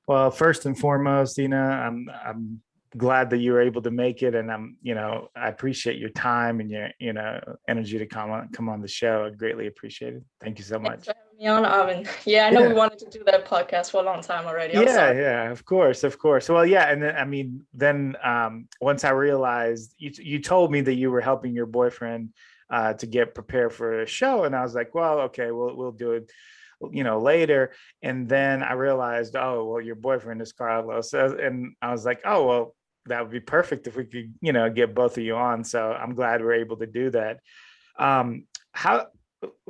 Well, first and foremost, Dina, I'm glad that you were able to make it, and I appreciate your time and your energy to come on the show. I greatly appreciate it. Thank you so Thanks much. for having me on. Yeah, I know we Yeah. wanted to do that podcast for a long time already. I'm Yeah, sorry. yeah, of course, of course. Well, yeah, and then once I realized you told me that you were helping your boyfriend to get prepared for a show, and I was like, well, okay, we'll do it, later. And then I realized, oh, well, your boyfriend is Carlos, and I was like, oh, well, that would be perfect if we could, get both of you on. So I'm glad we're able to do that. How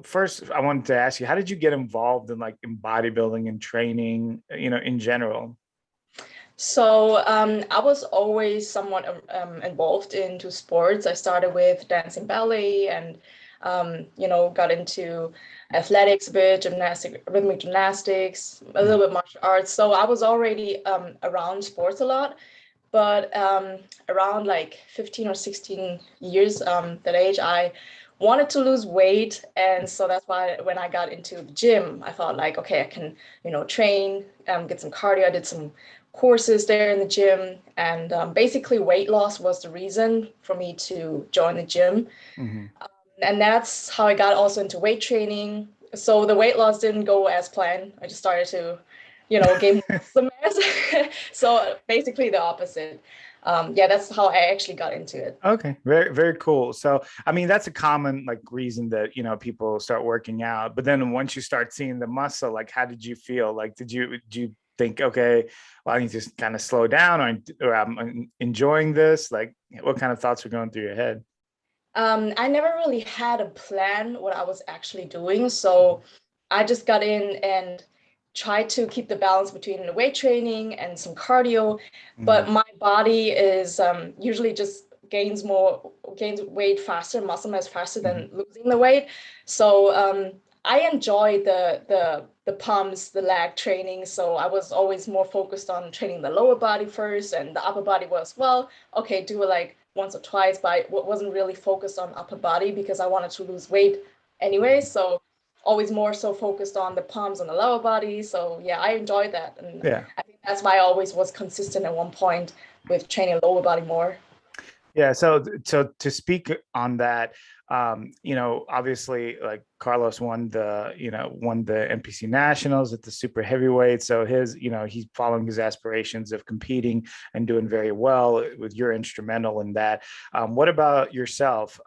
First, I wanted to ask you, how did you get involved in bodybuilding and training, in general? So I was always somewhat involved into sports. I started with dancing ballet and got into athletics a bit, rhythmic gymnastics, a little bit martial arts. So I was already around sports a lot. But around like 15 or 16 years, that age, I wanted to lose weight. And so that's why when I got into the gym, I thought like, okay, I can, train, get some cardio. I did some courses there in the gym. And basically weight loss was the reason for me to join the gym. Mhm. And that's how I got also into weight training. So the weight loss didn't go as planned. I just started to, gain some mass. So basically the opposite. Yeah, that's how I actually got into it. Okay, very, very cool. So, I mean, that's a common reason that, people start working out. But then once you start seeing the muscle, how did you feel? Did you think, okay, well, I need to kind of slow down, or I'm enjoying this? What kind of thoughts were going through your head? I never really had a plan what I was actually doing. So I just got in and tried to keep the balance between the weight training and some cardio. But Mhm. my body is usually just gains weight faster, muscle mass faster than Mhm. losing the weight. So I enjoyed the pumps, the leg training. So I was always more focused on training the lower body first, and the upper body was, well, okay, do it like once or twice, but I wasn't really focused on upper body because I wanted to lose weight anyway. So always more so focused on the pumps on the lower body. So yeah, I enjoyed that. And Yeah. I think that's why I always was consistent at one point with training lower body more. Yeah. So to speak on that, obviously, Carlos won the NPC nationals at the super heavyweight. So he's following his aspirations of competing and doing very well. With you're instrumental in that. What about yourself?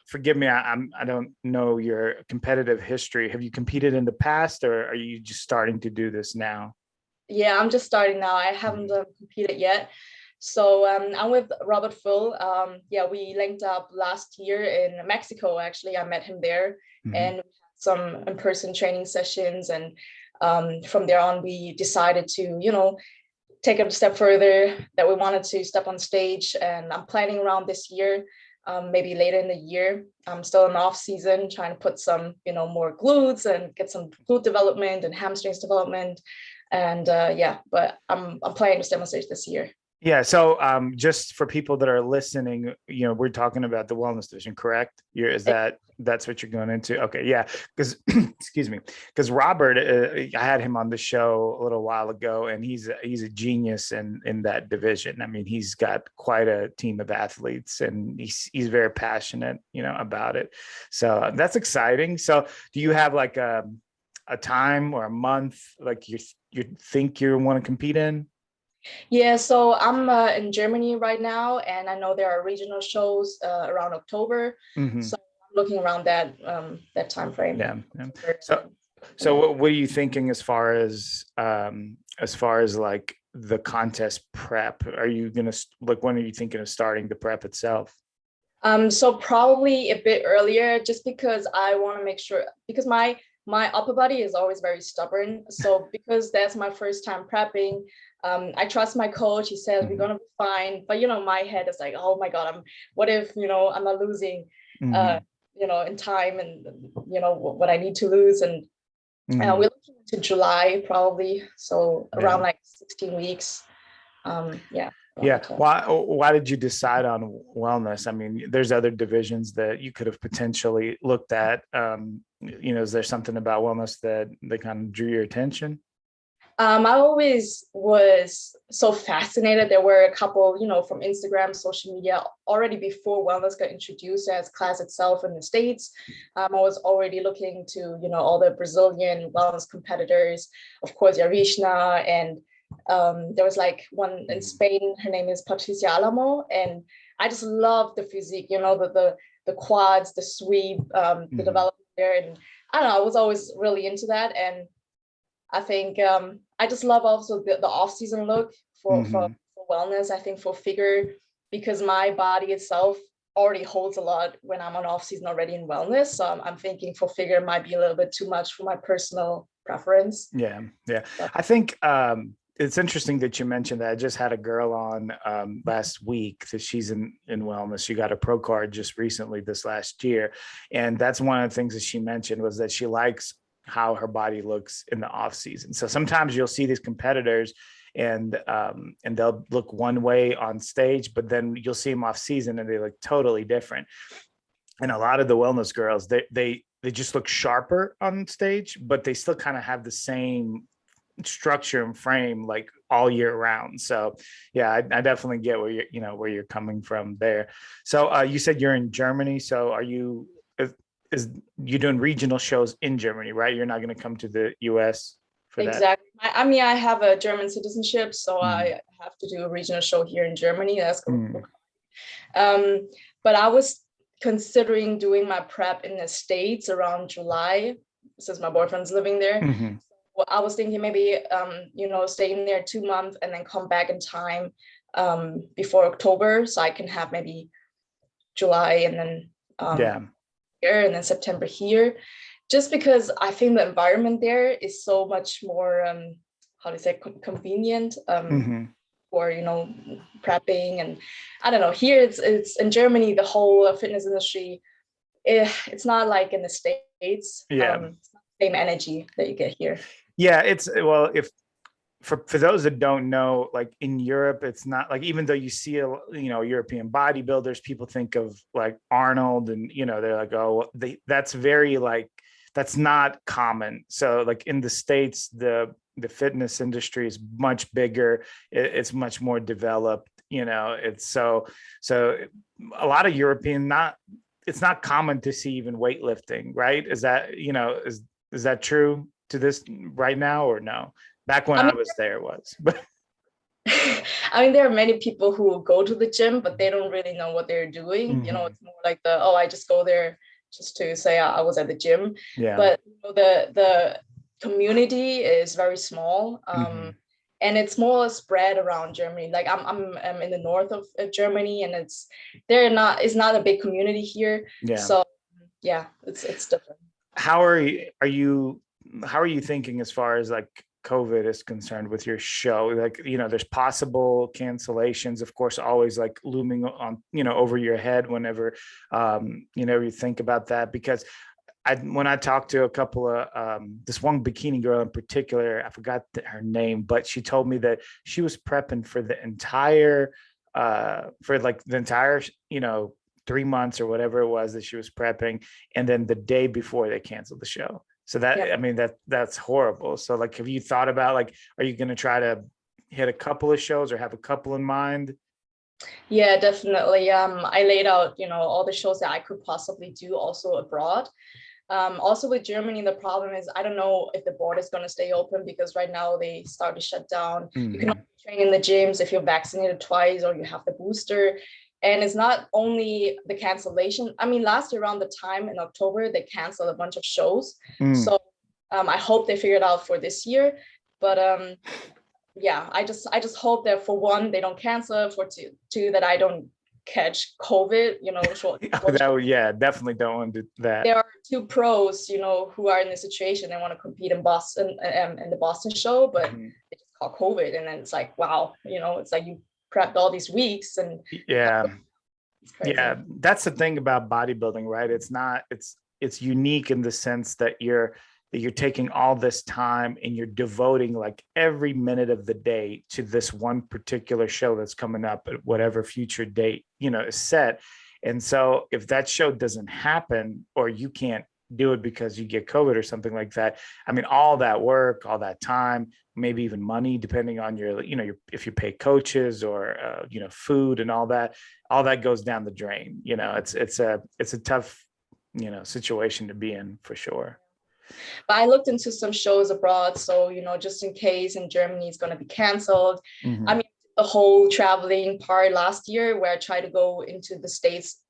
Forgive me, I don't know your competitive history. Have you competed in the past, or are you just starting to do this now? Yeah, I'm just starting now. I haven't competed yet. So I'm with Robert Full. Yeah, we linked up last year in Mexico. Actually, I met him there, Mhm. and we had some in-person training sessions. And from there on, we decided to, take it a step further. That we wanted to step on stage, and I'm planning around this year, maybe later in the year. I'm still in off season, trying to put some, more glutes and get some glute development and hamstrings development. And yeah, but I'm planning to step on stage this year. Yeah. So just for people that are listening, we're talking about the wellness division, correct? That's what you're going into? Okay. Yeah. Because excuse me, because Robert, I had him on the show a little while ago, and he's a genius in that division. I mean, he's got quite a team of athletes, and he's very passionate, about it. So that's exciting. So do you have a time or a month you think you want to compete in? Yeah, so I'm in Germany right now, and I know there are regional shows around October. Hmm. So I'm looking around that time frame. Yeah. Yeah. October, So, so yeah. what are you thinking as far as the contest prep? Are you gonna when are you thinking of starting the prep itself? So probably a bit earlier, just because I want to make sure, because my upper body is always very stubborn. So because that's my first time prepping, I trust my coach. He says we're Hmm. gonna be fine. But my head is like, oh my God, what if I'm not losing uh, Hmm. in time, and what I need to lose. And Hmm. we're looking into July probably. So Yeah. around like 16 weeks. Yeah, around Yeah. that time. Why did you decide on wellness? I mean, there's other divisions that you could have potentially looked at. Is there something about wellness that kind of drew your attention? I always was so fascinated. There were a couple, from Instagram, social media, already before wellness got introduced as class itself in the States. I was already looking to, all the Brazilian wellness competitors, of course, Yarishna, and there was like one in Spain. Her name is Patricia Alamo, and I just love the physique, the quads, the sweep, the development there, and I don't know. I was always really into that, and I think I just love also the off-season look for wellness. I think for figure, because my body itself already holds a lot when I'm on off-season already in wellness. So I'm thinking for figure might be a little bit too much for my personal preference. Yeah. I think it's interesting that you mentioned that. I just had a girl on last week that she's in wellness. She got a pro card just recently this last year. And that's one of the things that she mentioned was that she likes how her body looks in the off season. So sometimes you'll see these competitors and they'll look one way on stage, but then you'll see them off season and they look totally different. And a lot of the wellness girls, they just look sharper on stage, but they still kind of have the same structure and frame like all year round. So yeah, I definitely get where you're coming from there. So you said you're in Germany. So are you is you doing regional shows in Germany, right? You're not going to come to the US for that. Exactly. I mean, I have a German citizenship, so I have to do a regional show here in Germany. That's cool. But I was considering doing my prep in the States around July, since my boyfriend's living there. Well, I was thinking maybe, staying there 2 months and then come back in time before October, so I can have maybe July and then here and then September here, just because I think the environment there is so much more, convenient for, prepping. And I don't know, here it's in Germany, the whole fitness industry, it's not like in the States. Same energy that you get here. Yeah, for those that don't know, like in Europe, it's not like, even though you see European bodybuilders, people think of like Arnold and they're like, oh, that's very like, that's not common. So like in the States, the fitness industry is much bigger. It's much more developed. It's so a lot of European, it's not common to see even weightlifting, right? Is that is that true to this right now or no? Back when I was there, it was. But I mean, there are many people who go to the gym, but they don't really know what they're doing. It's more like I just go there just to say I was at the gym. Yeah. But the community is very small, and it's more spread around Germany. Like I'm in the north of Germany, and it's not a big community here. Yeah. So yeah, it's different. How are you thinking as far as like COVID is concerned with your show? Like, there's possible cancellations, of course, always like looming on, over your head whenever, you think about that. Because when I talked to a couple of, this one bikini girl in particular, I forgot her name, but she told me that she was prepping for the entire, 3 months or whatever it was that she was prepping. And then the day before they canceled the show. So I mean, that's horrible. So like, have you thought about like, are you going to try to hit a couple of shows or have a couple in mind? Yeah, definitely. I laid out, all the shows that I could possibly do also abroad. Also with Germany, the problem is, I don't know if the border is going to stay open, because right now they start to shut down. You can only train in the gyms if you're vaccinated twice or you have the booster. And it's not only the cancellation. I mean, last year around the time in October, they canceled a bunch of shows. So I hope they figure it out for this year. But I just hope that for one, they don't cancel. For two, that I don't catch COVID. Definitely don't want to do that. There are 2 pros, who are in this situation. They want to compete in Boston, in the Boston show, but they just caught COVID, and then it's like, wow, it's like you prepped all these weeks. And that's the thing about bodybuilding, right? It's unique in the sense that you're taking all this time and you're devoting like every minute of the day to this one particular show that's coming up at whatever future date is set. And so if that show doesn't happen, or you can't do it because you get COVID or something like that. I mean, all that work, all that time, maybe even money, depending on your, if you pay coaches or, food and all that goes down the drain. It's a tough, situation to be in for sure. But I looked into some shows abroad. So, just in case in Germany it's going to be canceled. Mm-hmm. I mean, the whole traveling part last year where I tried to go into the States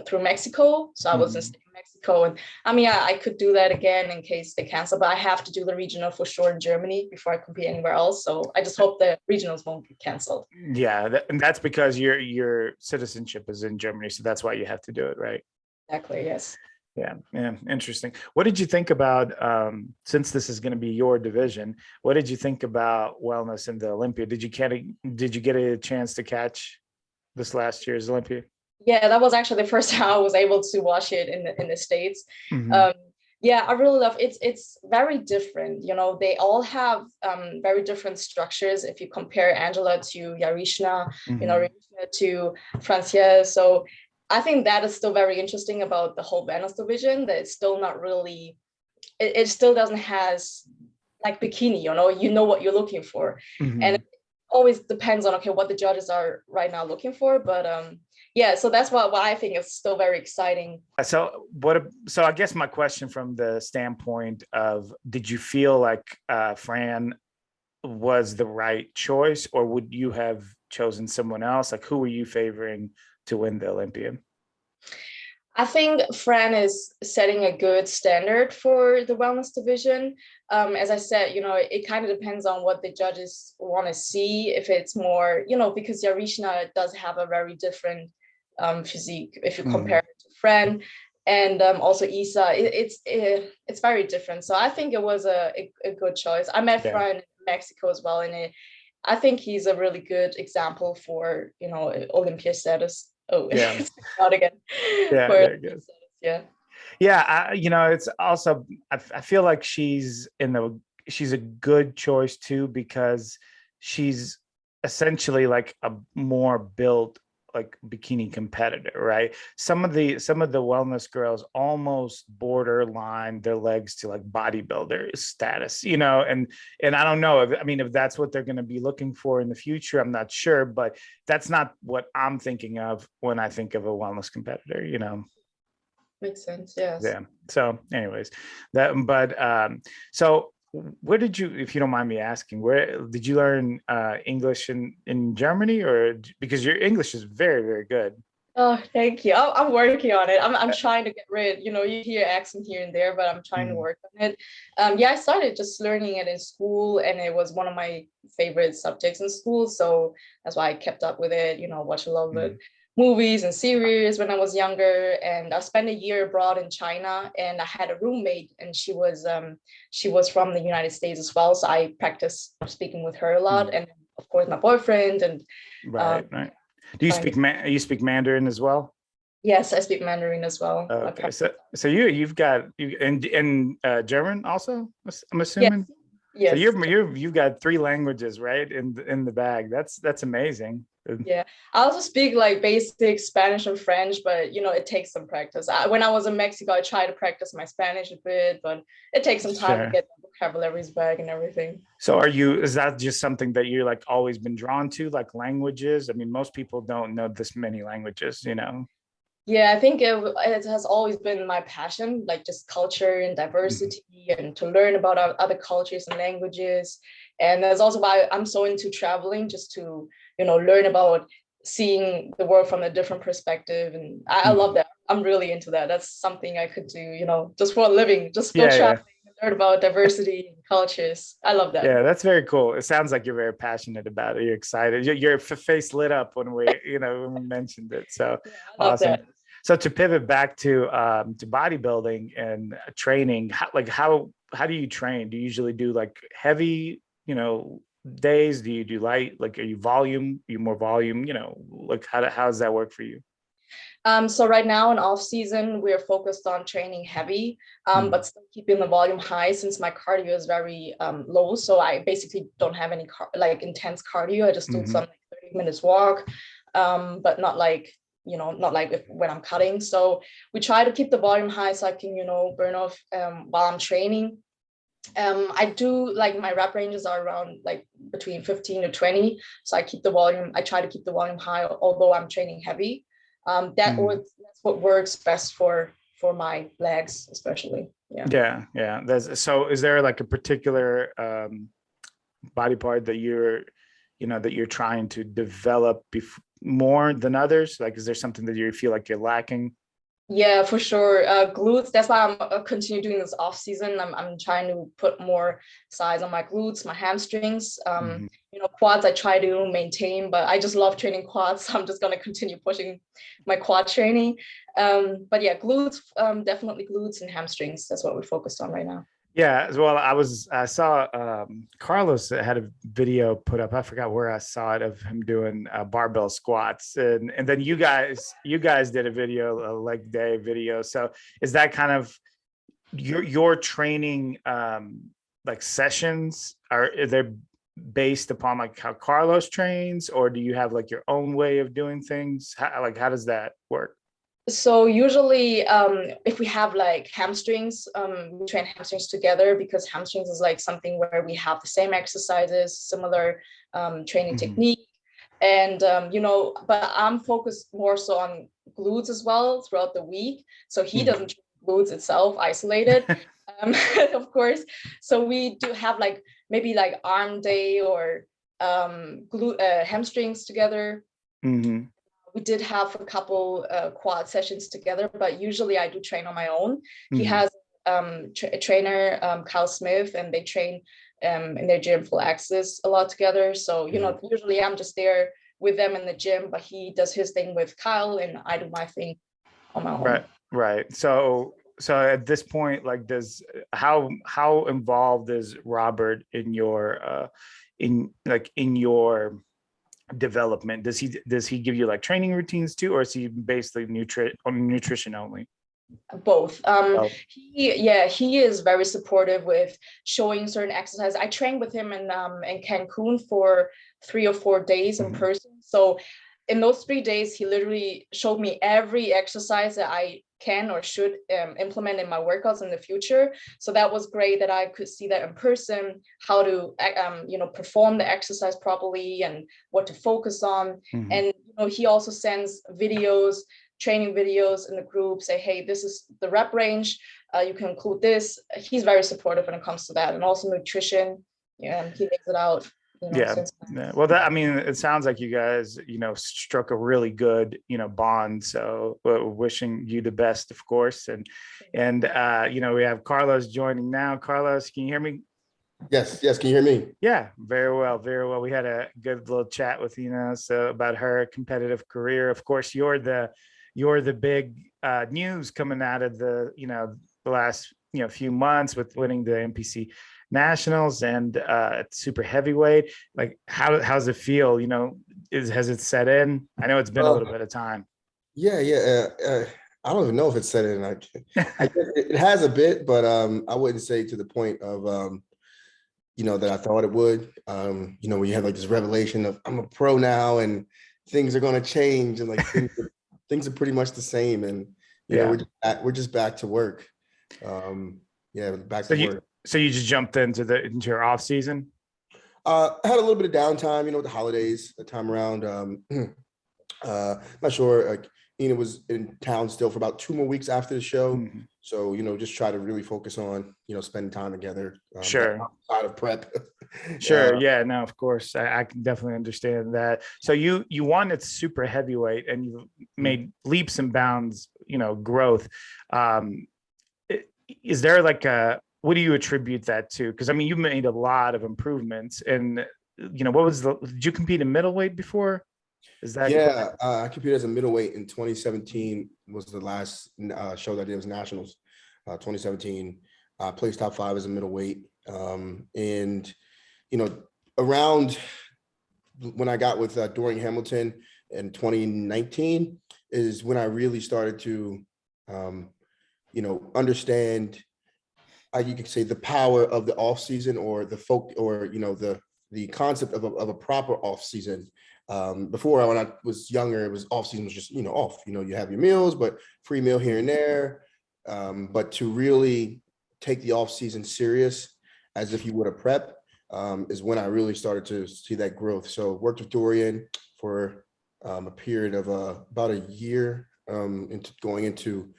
through Mexico. So I was in Mexico, and I mean, I could do that again in case they cancel, but I have to do the regional for sure in Germany before I compete anywhere else. So I just hope the regionals won't get canceled. Yeah. And that's because your citizenship is in Germany. So that's why you have to do it, right? Exactly. Yes. Yeah. Interesting. What did you think about, since this is going to be your division, what did you think about wellness in the Olympia? Did you get a chance to catch this last year's Olympia? Yeah, that was actually the first time I was able to watch it in the States. Mm-hmm. Yeah, I really love it. It's very different. They all have very different structures. If you compare Angela to Yarishna, Mm-hmm. Yarishna to Francia. So I think that is still very interesting about the whole wellness division, that it's still not really, it still doesn't has like bikini, you know what you're looking for. Mm-hmm. And it always depends on, okay, what the judges are right now looking for. But yeah, so that's why I think it's still very exciting. So I guess my question from the standpoint of, did you feel like Fran was the right choice, or would you have chosen someone else? Like, who were you favoring to win the Olympiad? I think Fran is setting a good standard for the wellness division. As I said, it kind of depends on what the judges want to see. If it's more, because Yarishna does have a very different physique if you compare it to Fran, and also Isa, it's very different. So I think it was a good choice. I met Fran in Mexico as well, and I think he's a really good example for Olympia status. Oh, yeah. Out again. Yeah. It's also, I feel like she's a good choice too, because she's essentially like a more built like bikini competitor, right? Some of the wellness girls almost borderline their legs to like bodybuilder status, and I don't know if that's what they're going to be looking for in the future. I'm not sure, but that's not what I'm thinking of when I think of a wellness competitor, Makes sense. Yes. Yeah. So anyways, so where did you, if you don't mind me asking, where did you learn English in Germany, or because your English is very, very good? Oh, thank you. I'm working on it. I'm trying to get rid. You hear accent here and there, but I'm trying to work on it. Yeah, I started just learning it in school, and it was one of my favorite subjects in school. So that's why I kept up with it. Watch a lot of movies and series when I was younger. And I spent a year abroad in China, and I had a roommate, and she was from the United States as well. So I practiced speaking with her a lot, and of course my boyfriend and right. Do you speak Mandarin as well? Yes, I speak Mandarin as well. Okay, so you've got in German also, I'm assuming. Yes. So you've got 3 languages, right, in the bag. That's amazing. Yeah, I also speak like basic Spanish and French, but it takes some practice. When I was in Mexico, I tried to practice my Spanish a bit, but it takes some time to get the vocabularies back and everything. So is that just something that you're like always been drawn to, like languages? I mean, most people don't know this many languages, Yeah, I think it has always been my passion, like just culture and diversity, and to learn about other cultures and languages. And that's also why I'm so into traveling, just to learn about seeing the world from a different perspective. And I love that. I'm really into that. That's something I could do, just for a living, just go traveling and learn about diversity and cultures. I love that. Yeah, that's very cool. It sounds like you're very passionate about it. You're excited. Your face lit up when we mentioned it. So awesome. That. So to pivot back to bodybuilding and training, how do you train? Do you usually do like heavy, days? Do you do light? Like, are you more volume? Like how does that work for you? So right now in off season, we're focused on training heavy, but still keeping the volume high, since my cardio is very low. So I basically don't have any intense cardio. I just do some 30 minutes walk, but not like not like when I'm cutting. So we try to keep the volume high so I can, burn off while I'm training. I do like my rep ranges are around like between 15 to 20. So I try to keep the volume high, although I'm training heavy. That's what works best for my legs, especially. Yeah. So is there like a particular body part that you're trying to develop more than others? Like, is there something that you feel like you're lacking? Yeah, for sure. Glutes. That's why I'm continue doing this off season. I'm trying to put more size on my glutes, my hamstrings. Quads I try to maintain, but I just love training quads, so I'm just gonna continue pushing my quad training. But yeah, glutes, definitely glutes and hamstrings. That's what we're focused on right now. Yeah, well, I saw Carlos had a video put up. I forgot where I saw it, of him doing barbell squats, and then you guys did a video, a leg day video. So is that kind of your training like sessions? Are they based upon like how Carlos trains, or do you have like your own way of doing things? How does that work? So usually if we have like hamstrings, we train hamstrings together, because hamstrings is like something where we have the same exercises, similar training technique. And, but I'm focused more so on glutes as well throughout the week. So he doesn't train glutes itself isolated, of course. So we do have like maybe like arm day or hamstrings together. We did have a couple quad sessions together, but usually I do train on my own. He has a trainer, Kyle Smith, and they train in their gym full access a lot together. So, usually I'm just there with them in the gym, but he does his thing with Kyle and I do my thing on my own. Right. So at this point, like, how involved is Robert in your development? Does he give you like training routines too, or is he basically nutrition only? Both. He is very supportive with showing certain exercises. I trained with him in Cancun for 3 or 4 days in person. So in those 3 days, he literally showed me every exercise that I can or should implement in my workouts in the future. So that was great that I could see that in person, how to perform the exercise properly and what to focus on. And he also sends videos, training videos in the group, say, hey, this is the rep range, you can include this. He's very supportive when it comes to that. And also nutrition, he makes it out. Yeah. Well, it sounds like you guys, struck a really good, bond. So wishing you the best, of course. And we have Carlos joining now. Carlos, can you hear me? Yes. Can you hear me? Yeah, very well. We had a good little chat with Dina about her competitive career. Of course, you're the big news coming out of the last few months with winning the NPC nationals and super heavyweight. Like, how's it feel? Has it set in? I know it's been a little bit of time. Yeah. I don't even know if it's set in. I guess it has a bit, but I wouldn't say to the point of that I thought it would. When you have like this revelation of I'm a pro now and things are going to change, and like things are pretty much the same, and we're just back to work. Back to work. So you just jumped into your off season? I had a little bit of downtime, with the holidays, the time around. Not sure. Dina was in town still for about 2 more weeks after the show. So, just try to really focus on, spending time together. Sure. Outside of prep. Sure. Yeah, no, of course. I can definitely understand that. So you won at super heavyweight and you made leaps and bounds, growth. Is there like what do you attribute that to? Because you made a lot of improvements, and did you compete in middleweight before? Is that I competed as a middleweight in 2017 was the last show that I did, was nationals. 2017, placed top 5 as a middleweight, and around when I got with Dorian Hamilton in 2019 is when I really started to understand, you could say, the power of the off season, or the the concept of a proper off season, Before, when I was younger, it was off season was just, off, you have your meals, but free meal here and there. But to really take the off season serious as if you would a prep is when I really started to see that growth. So worked with Dorian for a period of about a year going into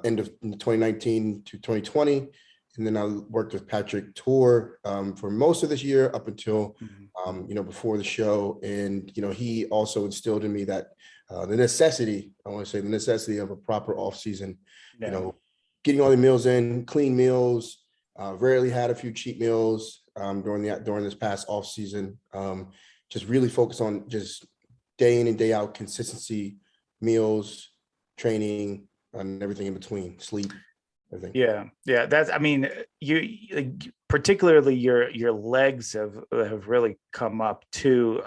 end of 2019 to 2020. And then I worked with Patrick Tour for most of this year up until, before the show. And, he also instilled in me that the necessity of a proper off season, getting all the meals in, clean meals, rarely had a few cheat meals during this past off season. Just really focus on just day in and day out consistency, meals, training, and everything in between, sleep. Yeah. That's, I mean, you particularly your legs have really come up too.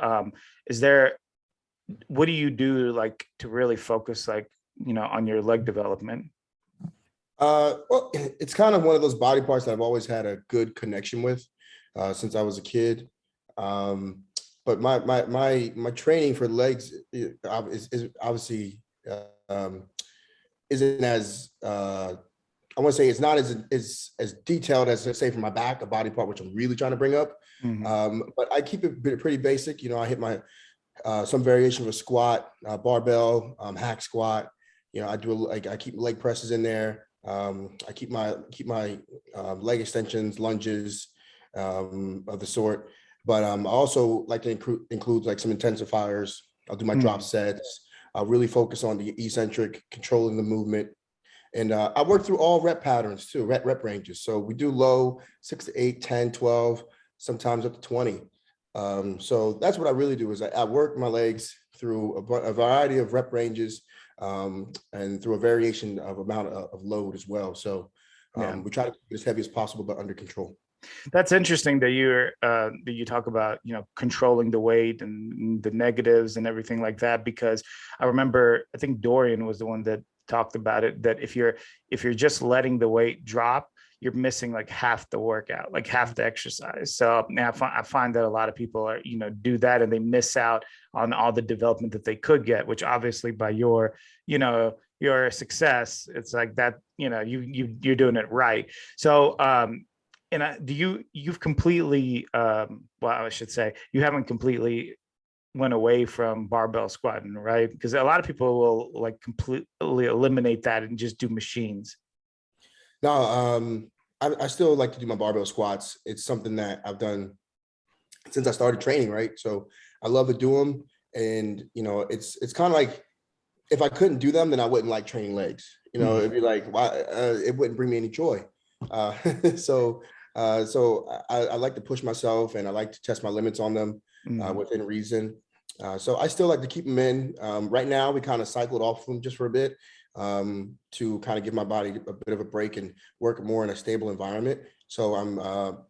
What do you do like to really focus on your leg development? Well, it's kind of one of those body parts that I've always had a good connection with since I was a kid. But my training for legs is obviously isn't as I want to say it's not as detailed as, let's say, for my back, a body part which I'm really trying to bring up. But I keep it pretty basic. I hit my some variation of a squat, barbell, hack squat. I do I keep leg presses in there. I keep my leg extensions, lunges of the sort. But I also like to include like some intensifiers. I'll do my drop sets. I'll really focus on the eccentric, controlling the movement. And I work through all rep patterns too, rep ranges. So we do low, 6 to 8, 10, 12, sometimes up to 20. So that's what I really do is I work my legs through a variety of rep ranges and through a variation of amount of load as well. So we try to keep it as heavy as possible, but under control. That's interesting that you talk about, controlling the weight and the negatives and everything like that, because I remember, I think Dorian was the one that talked about it, that if you're just letting the weight drop, you're missing like half the workout, like half the exercise. So now I find that a lot of people are, do that and they miss out on all the development that they could get, which obviously by your success, it's like that, you're doing it right. So, you've completely, I should say, you haven't completely went away from barbell squatting, right? Because a lot of people will like completely eliminate that and just do machines. No, I still like to do my barbell squats. It's something that I've done since I started training, right? So I love to do them. And, it's kind of like, if I couldn't do them, then I wouldn't like training legs. It'd be like, why? It wouldn't bring me any joy. So I like to push myself and I like to test my limits on them within reason. So I still like to keep them in. Right now, we kind of cycled off them just for a bit to kind of give my body a bit of a break and work more in a stable environment. So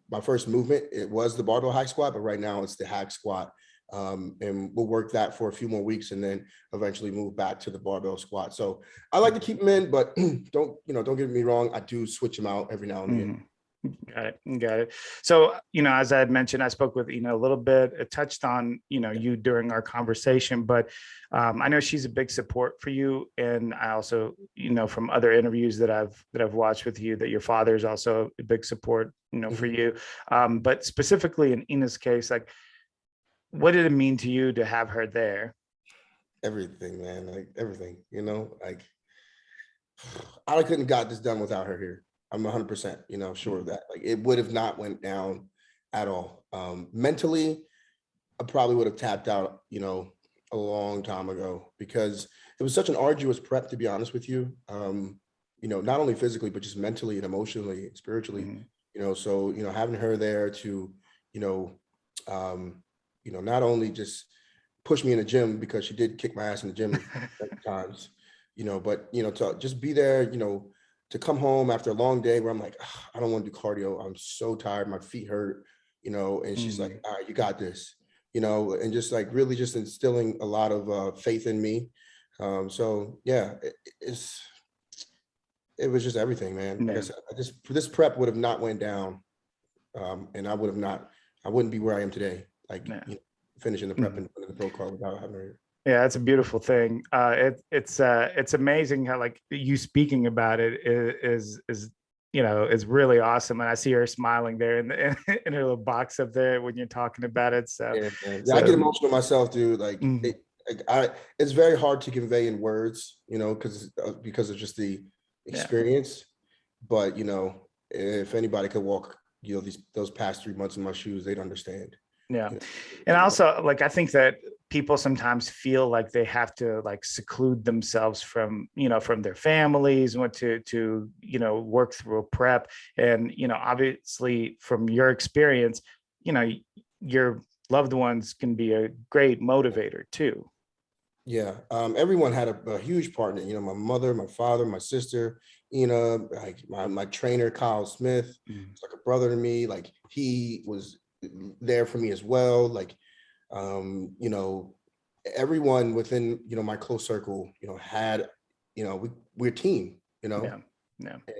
my first movement, it was the barbell hack squat, but right now it's the hack squat. And we'll work that for a few more weeks and then eventually move back to the barbell squat. So I like to keep them in, but don't get me wrong. I do switch them out every now and again. Got it. So, as I had mentioned, I spoke with Ina a little bit. It touched on, you during our conversation, but I know she's a big support for you. And I also, from other interviews that I've watched with you, that your father is also a big support, for you. But specifically in Ina's case, like, what did it mean to you to have her there? Everything, man, like everything, like I couldn't have got this done without her here. I'm 100%, sure of that. Like it would have not went down at all. Mentally, I probably would have tapped out, a long time ago because it was such an arduous prep, to be honest with you. Not only physically, but just mentally and emotionally, and spiritually, so, having her there to, not only just push me in the gym because she did kick my ass in the gym times, but, to just be there, to come home after a long day where I'm like, I don't want to do cardio. I'm so tired. My feet hurt, and she's like, all right, you got this, and just like really just instilling a lot of faith in me. So yeah, it was just everything, man. Like I said, this prep would have not went down. And I wouldn't be where I am today. Like finishing the prep and winning the pro card without having her. Yeah, that's a beautiful thing. It's amazing how like you speaking about it is is really awesome, and I see her smiling there in her little box up there when you're talking about it. So yeah, man. Yeah, I get emotional myself, dude. Like, it's very hard to convey in words, because of just the experience. But if anybody could walk, those past 3 months in my shoes, they'd understand. Yeah, and also like I think that people sometimes feel like they have to like seclude themselves from from their families and what to work through a prep, and obviously from your experience your loved ones can be a great motivator too. Yeah, everyone had a huge partner. My mother, my father, my sister, like my trainer Kyle Smith. It's like a brother to me. Like, he was there for me as well. Like, everyone within my close circle had we're a team. Yeah.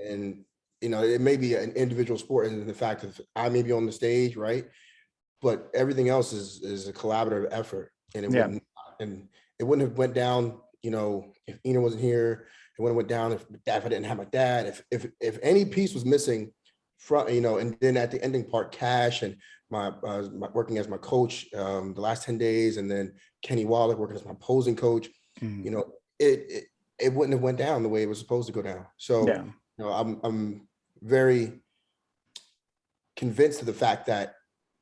And it may be an individual sport, and the fact that I may be on the stage, right, but everything else is a collaborative effort, and it wouldn't have went down if Ina wasn't here. It wouldn't have went down if I didn't have my dad. If any piece was missing from and then at the ending part, Cash and my working as my coach the last 10 days, and then Kenny Wallach working as my posing coach, it wouldn't have went down the way it was supposed to go down. So I'm very convinced of the fact that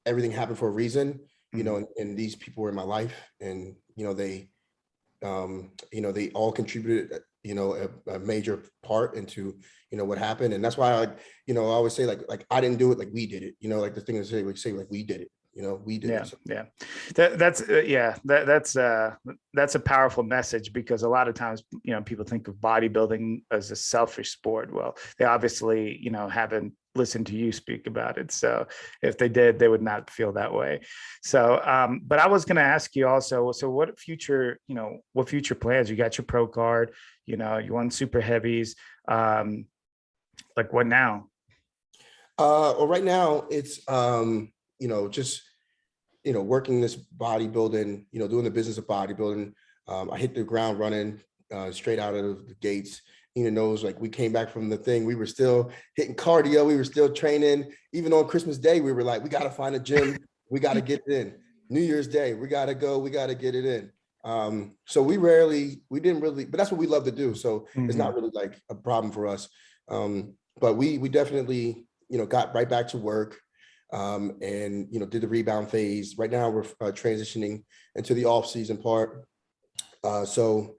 everything happened for a reason, and these people were in my life, and they all contributed a major part into what happened. And that's why I always say like I didn't do it, like we did it. Like the thing is, we say like we did it. We did it. Yeah. That's a powerful message, because a lot of times people think of bodybuilding as a selfish sport. Well, they obviously haven't listened to you speak about it. So if they did, they would not feel that way. So but I was going to ask you also, so what future plans? You got your pro card, you won super heavies, like what now? Well, right now it's just working this bodybuilding, doing the business of bodybuilding. I hit the ground running straight out of the gates. Ina knows, like, we came back from the thing, we were still hitting cardio, we were still training. Even on Christmas Day, we were like, we got to find a gym, we got to get it in. New Year's Day, we got to go, we got to get it in. So we didn't really, but that's what we love to do. So it's not really like a problem for us. But we definitely, got right back to work, and, did the rebound phase. Right now we're transitioning into the off season part. So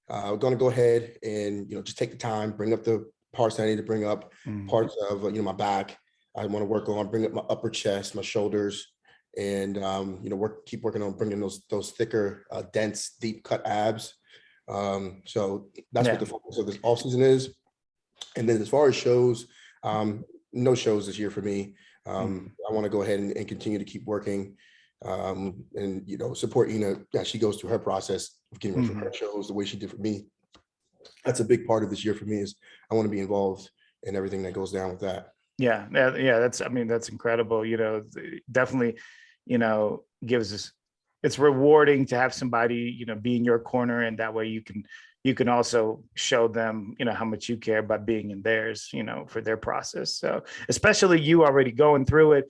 we're going to go ahead and, just take the time, bring up the parts that I need to bring up, parts of, my back. I want to work on, bring up my upper chest, my shoulders, and, keep working on bringing those thicker, dense, deep cut abs. So that's what the focus of this off season is. And then as far as shows, no shows this year for me. I want to go ahead and continue to keep working, and support Ina as she goes through her process of getting ready for her shows the way she did for me. That's a big part of this year for me, is I want to be involved in everything that goes down with that. Yeah. That's incredible. Definitely, gives us, it's rewarding to have somebody, be in your corner, and that way you can also show them, how much you care about being in theirs, for their process. So especially you already going through it,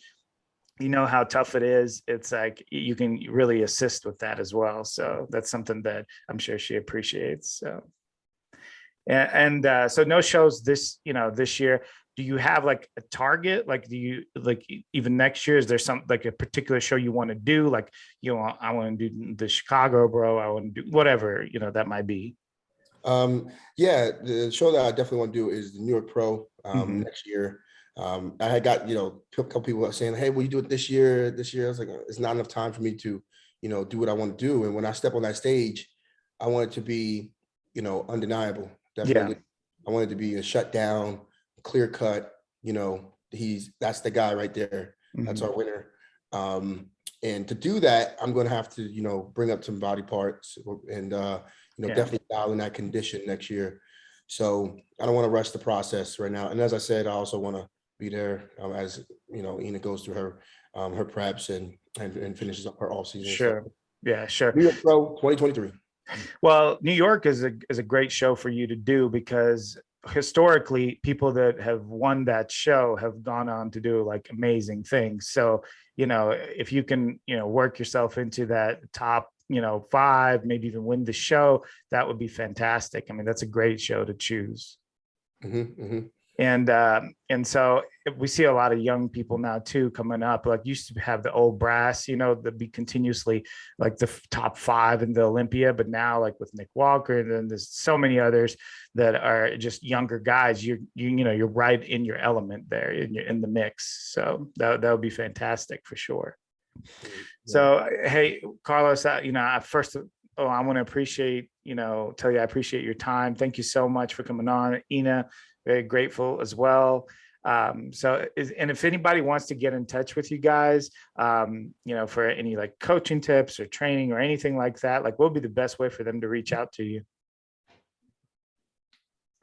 how tough it is. It's like you can really assist with that as well. So that's something that I'm sure she appreciates. So, so no shows this year. Do you have like a target? Like, do you like even next year? Is there some like a particular show you want to do? Like, I want to do the Chicago, bro. I want to do whatever, that might be. Yeah, the show that I definitely want to do is the New York Pro next year. I had got, a couple people saying, hey, will you do it this year? I was like, it's not enough time for me to, do what I want to do. And when I step on that stage, I want it to be, undeniable. Definitely. Yeah. I want it to be a shutdown, clear cut, that's the guy right there. That's our winner. And to do that, I'm going to have to, bring up some body parts and, definitely dial in that condition next year. So I don't want to rush the process right now. And as I said, I also want to be there as, Ina goes through her preps and and finishes up her off season. Sure. So, Yeah, sure. New York Pro 2023. Well, New York is a great show for you to do, because historically people that have won that show have gone on to do like amazing things. So, if you can, work yourself into that top, 5, maybe even win the show, that would be fantastic. I mean, that's a great show to choose. And so we see a lot of young people now too coming up. Like, used to have the old brass, that be continuously like the top 5 in the Olympia, but now like with Nick Walker, and then there's so many others that are just younger guys. You're right in your element there, in the mix. So that would be fantastic for sure. So hey, Carlos, first I want to appreciate, tell you I appreciate your time. Thank you so much for coming on. Ina, very grateful as well. And if anybody wants to get in touch with you guys, for any like coaching tips or training or anything like that, like what would be the best way for them to reach out to you?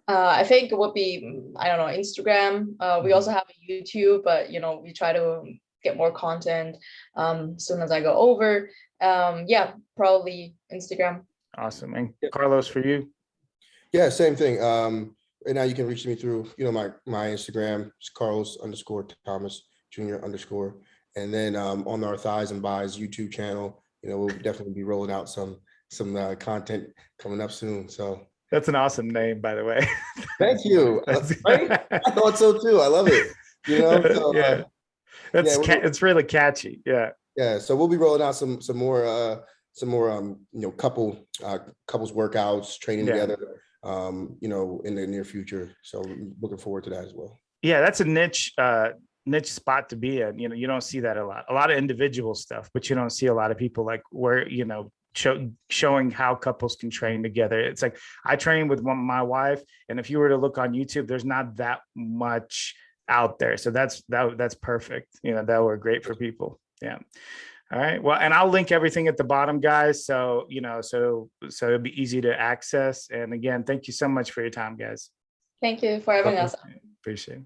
I think it would be, I don't know, Instagram. We also have a YouTube, but we try to get more content as soon as I go over. Yeah, probably Instagram. Awesome. And Carlos, for you? Yeah, same thing. Right now you can reach me through, my Instagram, it's Carlos_Thomas Jr. And then on our Thighs and Buys YouTube channel, we'll definitely be rolling out some content coming up soon. So that's an awesome name, by the way. Thank you. Right? I thought so too. I love it. So, yeah. It's really catchy. Yeah. Yeah. So we'll be rolling out some more couples workouts, training together, in the near future. So looking forward to that as well. Yeah, that's a niche spot to be in. You don't see that a lot of individual stuff, but you don't see a lot of people like where, showing how couples can train together. It's like I train with my wife, and if you were to look on YouTube, there's not that much out there. So that's perfect. That were great for people. Yeah. All right. Well, and I'll link everything at the bottom, guys. So, so it'll be easy to access. And again, thank you so much for your time, guys. Thank you for having us. Appreciate it.